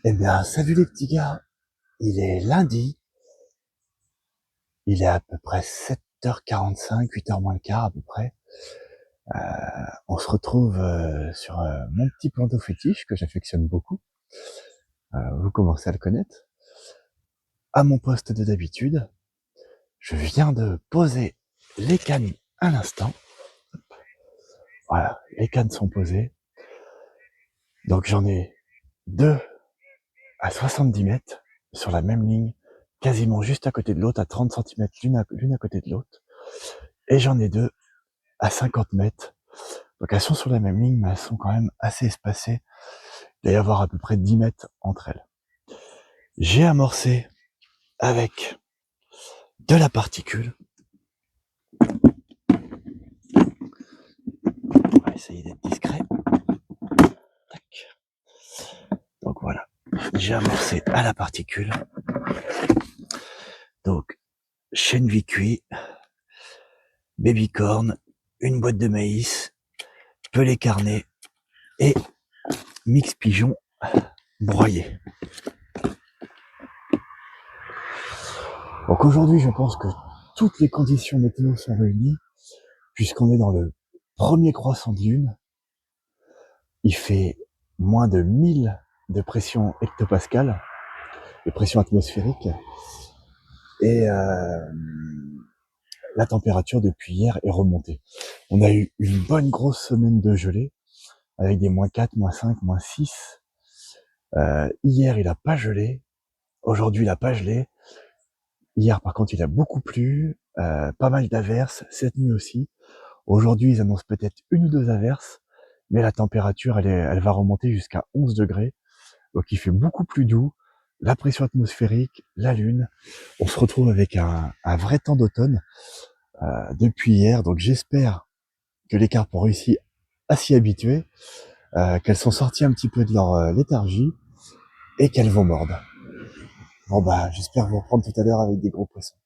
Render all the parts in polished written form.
Eh bien, salut les petits gars, il est lundi, il est à peu près 7h45, 8h moins le quart à peu près. On se retrouve sur mon petit planteau fétiche que j'affectionne beaucoup. Vous commencez à le connaître. À mon poste de d'habitude, je viens de poser les cannes à l'instant. Voilà, les cannes sont posées. Donc j'en ai deux à 70 mètres sur la même ligne, quasiment juste à côté de l'autre, à 30 cm l'une à côté de l'autre. Et j'en ai deux à 50 mètres. Donc elles sont sur la même ligne, mais elles sont quand même assez espacées. Il doit y avoir à peu près 10 mètres entre elles. J'ai amorcé avec de la particule. On va essayer d'être discret. Tac. Donc voilà, j'ai amorcé à la particule. Donc chêne cuit, baby corn, une boîte de maïs, pelé carné et mix pigeon broyé. Donc aujourd'hui, je pense que toutes les conditions météo sont réunies, puisqu'on est dans le premier croissant de lune. Il fait moins de 1000 de pression hectopascale, de pression atmosphérique, et la température depuis hier est remontée. On a eu une bonne grosse semaine de gelée, avec des -4, -5, -6. Hier, il a pas gelé. Aujourd'hui, il a pas gelé. Hier, par contre, il a beaucoup plu. Pas mal d'averses. Cette nuit aussi. Aujourd'hui, ils annoncent peut-être une ou deux averses, mais la température, elle va remonter jusqu'à 11 degrés. Donc, il fait beaucoup plus doux. La pression atmosphérique, la lune. On se retrouve avec un vrai temps d'automne depuis hier. Donc, j'espère que les carpes ont réussi à s'y habituer, qu'elles sont sorties un petit peu de leur léthargie et qu'elles vont mordre. Bon bah, j'espère vous reprendre tout à l'heure avec des gros poissons.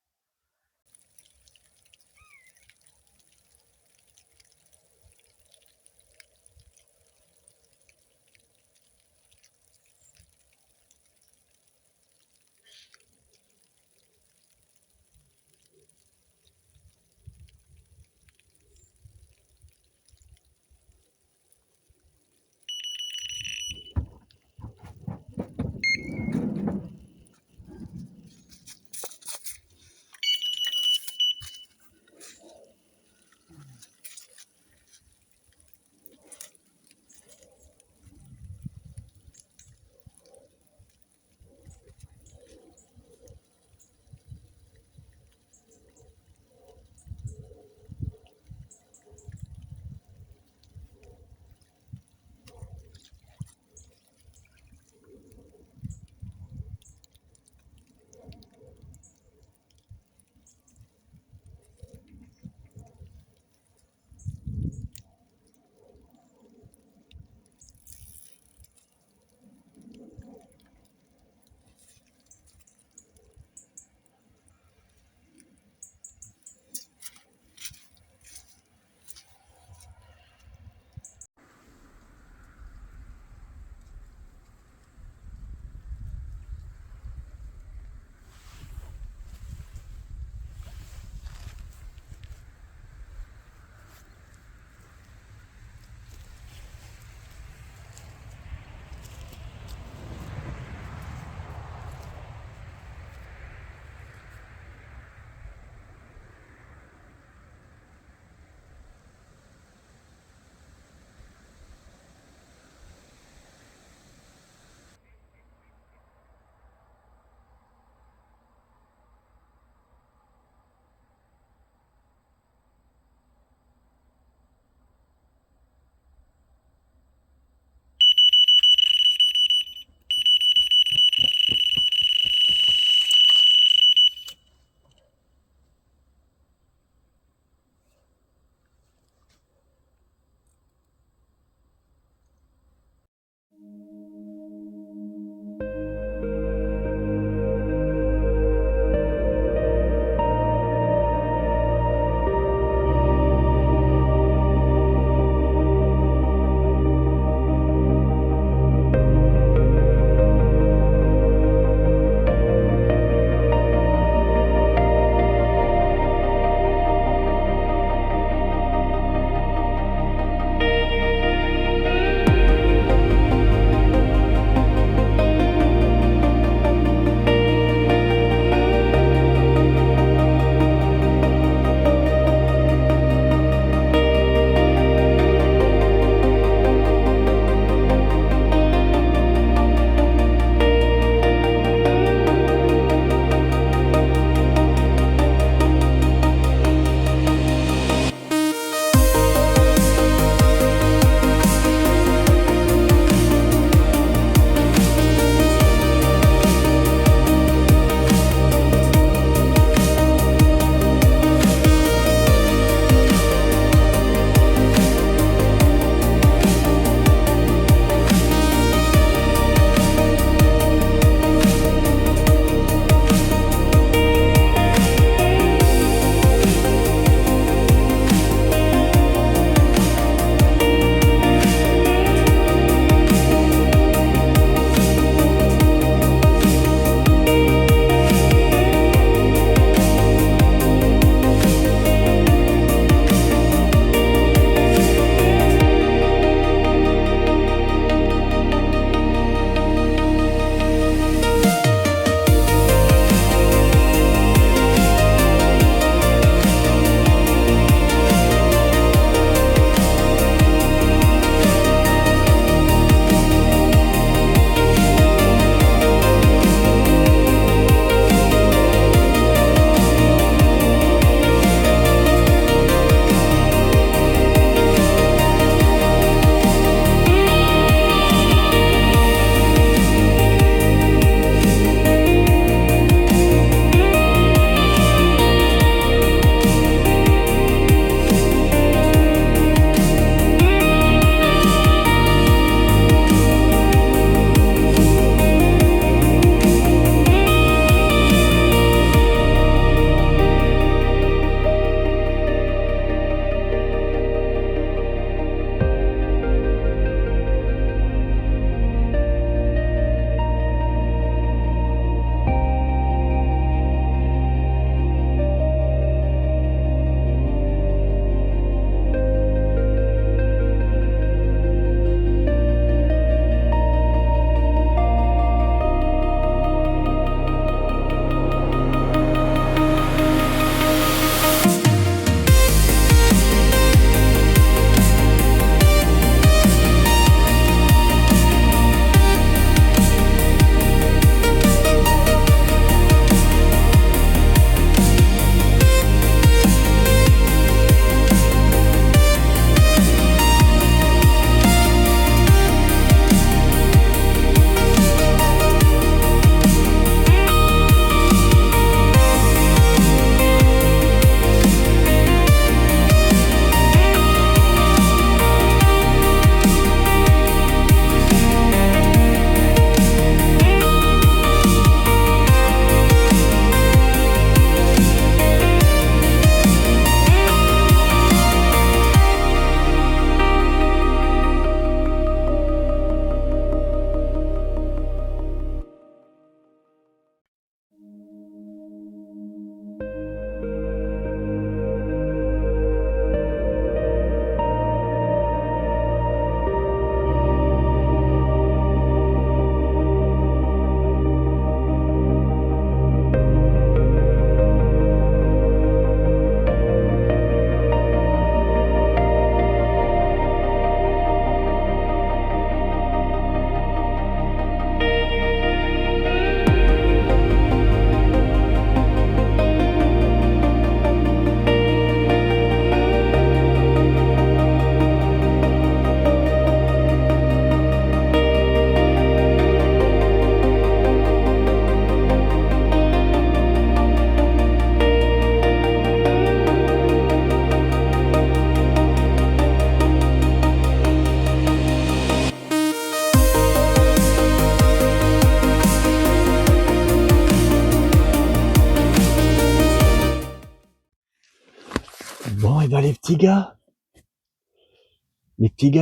petits gars,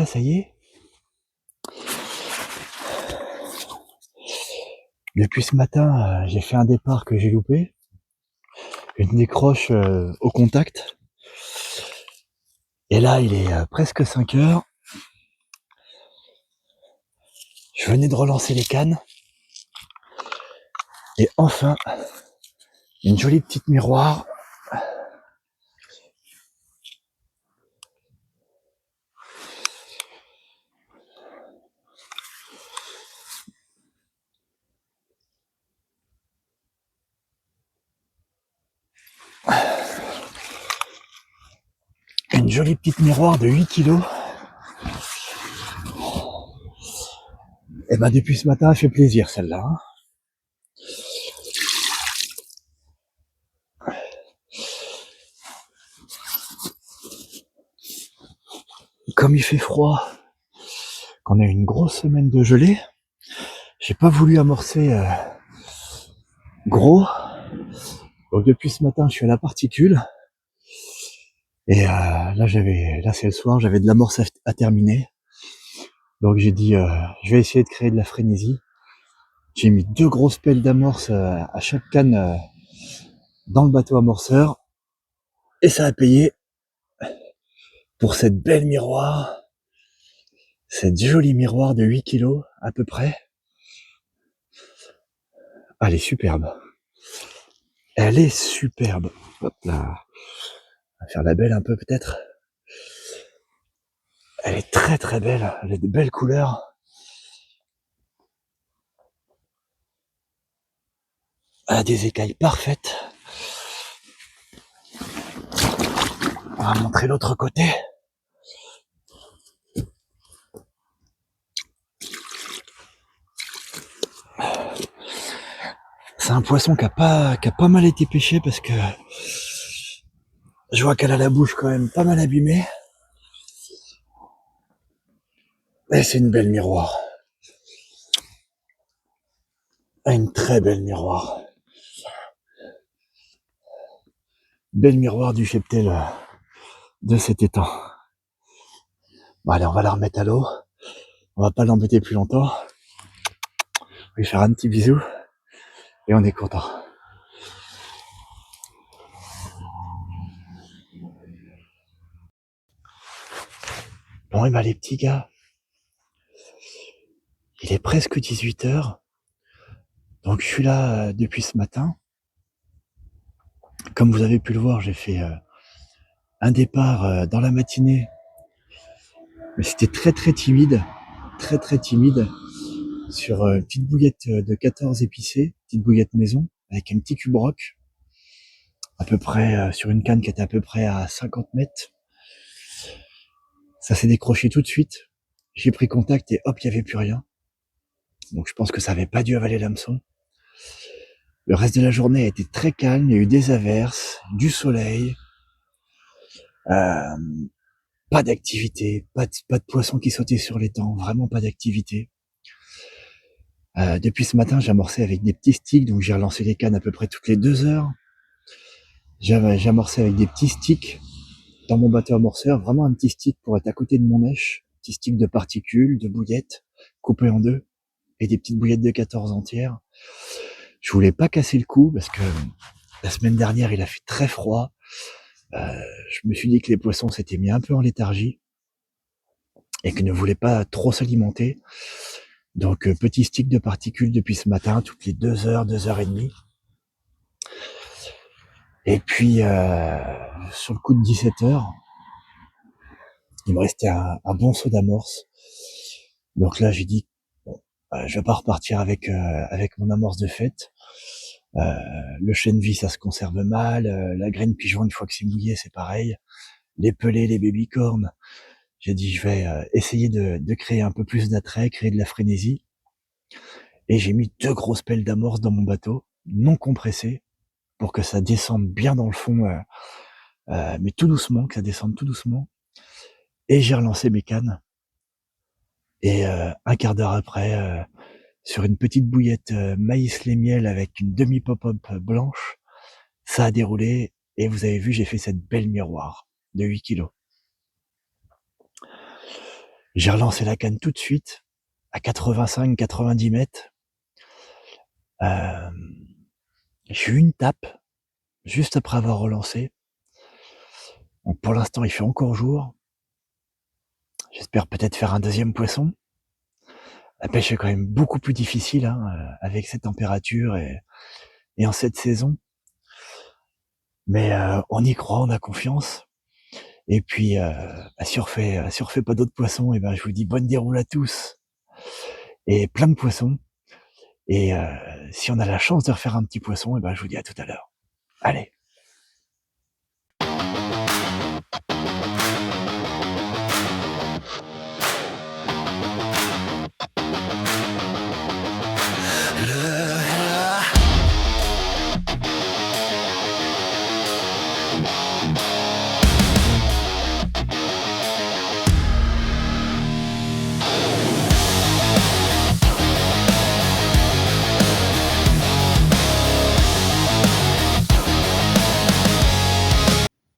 ça y est. Depuis ce matin, j'ai fait un départ que j'ai loupé. Une décroche au contact. Et là, il est presque 5 heures. Je venais de relancer les cannes. Et enfin, une jolie petite miroir. Une jolie petite miroir de 8 kilos. Et ben depuis ce matin, elle fait plaisir celle-là. Hein. Comme il fait froid, qu'on a eu une grosse semaine de gelée, j'ai pas voulu amorcer gros. Donc depuis ce matin, je suis à la particule. Et là c'est le soir, j'avais de l'amorce à terminer. Donc j'ai dit, je vais essayer de créer de la frénésie. J'ai mis 2 grosses pelles d'amorce à chaque canne dans le bateau amorceur. Et ça a payé pour cette belle miroir. Cette jolie miroir de 8 kilos à peu près. Elle est superbe. Elle est superbe. Hop là. On va faire la belle un peu peut-être. Elle est très très belle. Elle a de belles couleurs. Elle a des écailles parfaites. On va montrer l'autre côté. C'est un poisson qui a pas mal été pêché parce que je vois qu'elle a la bouche quand même pas mal abîmée. Et c'est une belle miroir. Une très belle miroir. Belle miroir du cheptel de cet étang. Bon allez, on va la remettre à l'eau. On va pas l'embêter plus longtemps. On va lui faire un petit bisou. Et on est content. Bon, et ben les petits gars, il est presque 18 heures. Donc je suis là depuis ce matin. Comme vous avez pu le voir, j'ai fait un départ dans la matinée. Mais c'était très très timide. Très très timide. Sur une petite bouillette de 14 épicées. Petite bouillette maison. Avec un petit cube rock. À peu près sur une canne qui était à peu près à 50 mètres. Ça s'est décroché tout de suite. J'ai pris contact et hop, il n'y avait plus rien. Donc je pense que ça avait pas dû avaler l'hameçon. Le reste de la journée a été très calme, il y a eu des averses, du soleil, pas d'activité, pas de poissons qui sautaient sur l'étang, vraiment pas d'activité. Depuis ce matin, j'ai amorcé avec des petits sticks, donc j'ai relancé les cannes à peu près toutes les 2 heures. J'ai amorcé avec des petits sticks dans mon bateau amorceur, vraiment un petit stick pour être à côté de mon mèche, petit stick de particules, de bouillettes, coupé en 2, et des petites bouillettes de 14 entières. Je voulais pas casser le coup parce que la semaine dernière, il a fait très froid. Je me suis dit que les poissons s'étaient mis un peu en léthargie et qu'ils ne voulaient pas trop s'alimenter. Donc, petit stick de particules depuis ce matin, toutes les 2 heures, 2 heures et demie. Et puis, sur le coup de 17 heures, il me restait un bon seau d'amorce. Donc là, j'ai dit, bon, je vais pas repartir avec mon amorce de fête. Le chènevis, ça se conserve mal. La graine pigeon, une fois que c'est mouillé, c'est pareil. Les pelés, les babycorns. J'ai dit, je vais essayer de créer un peu plus d'attrait, créer de la frénésie. Et j'ai mis 2 grosses pelles d'amorce dans mon bateau, non compressées, pour que ça descende bien dans le fond, mais tout doucement, que ça descende tout doucement. Et j'ai relancé mes cannes. Et un quart d'heure après, sur une petite bouillette maïs lait miel avec une demi pop-up blanche, ça a déroulé. Et vous avez vu, j'ai fait cette belle miroir. de 8 kilos. J'ai relancé la canne tout de suite, à 85-90 mètres. J'ai eu une tape, juste après avoir relancé. Donc pour l'instant, il fait encore jour. J'espère peut-être faire un deuxième poisson. La pêche est quand même beaucoup plus difficile avec ces températures et en cette saison. Mais on y croit, on a confiance. Et puis, si on refait pas d'autres poissons, et ben je vous dis bonne déroule à tous et plein de poissons. Et si on a la chance de refaire un petit poisson, et ben je vous dis à tout à l'heure. Allez.